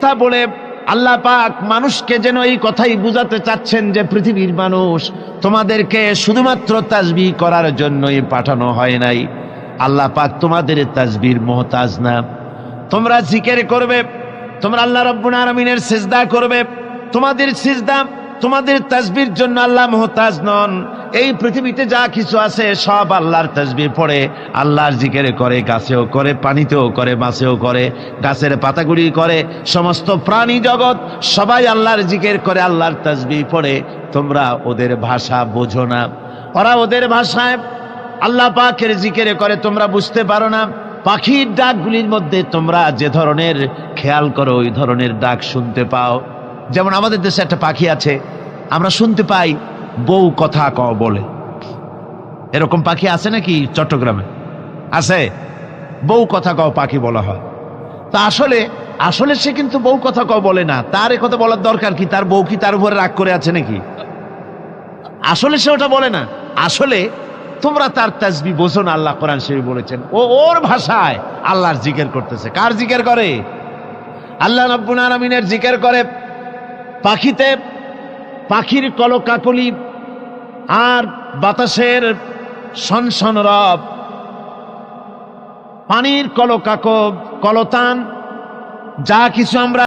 কথা বলে আল্লাহ পাক মানুষকে যেন এই কথাই বুঝাতে চাচ্ছেন যে পৃথিবীর মানুষ তোমাদেরকে শুধুমাত্র তাসবিহ করার জন্যই পাঠানো হয় নাই। আল্লাহ পাক তোমাদের তাসবিহর মুহতাজ না। তোমরা জিকির করবে, তোমরা আল্লাহ রাব্বুল আলামিনের সিজদা করবে, তোমাদের সিজদা তোমাদের তাসবিহর জন্য আল্লাহ মুহতাজ নন। এই পৃথিবীতে যা কিছু আছে সব আল্লাহর তাসবিহ পড়ে, আল্লাহর জিকির করে, গাছেও করে, পানিতেও করে, মাছেও করে, গাছের পাতাগুলি করে, সমস্ত প্রাণী জগৎ সবাই আল্লাহর জিকির করে, আল্লাহর তাসবিহ পড়ে। তোমরা ওদের ভাষা বোঝো না, ওরা ওদের ভাষায় আল্লাহ পাকের জিকির করে, তোমরা বুঝতে পারো না। পাখির ডাকগুলির মধ্যে তোমরা যে ধরনের খেয়াল করো ওই ধরনের ডাক শুনতে পাও। যেমন আমাদের দেশে একটা পাখি আছে, আমরা শুনতে পাই বউ কথা কও বলে। এরকম পাখি আছে নাকি চট্টগ্রামে? আছে, বউ কথা কও পাখি বলা হয়। তা আসলে সে কিন্তু বউ কথা কও বলে না। তার কথা বলার দরকার কি? তার বউ কি তার উপরে রাগ করে আছে নাকি? আসলে সে ওটা বলে না। আসলে তোমরা তার তাসবিহ বোঝো না। আল্লাহ কোরআন শরীফে বলেছেন ও ওর ভাষায় আল্লাহর জিকির করতেছে। কার জিকির করে? আল্লাহ রাব্বুল আলামিনের জিকির করে। পাখিতে পাখির কলকাকলি আর বাতাসের সনসন রব, পানির কলতান, যা কিছু আমরা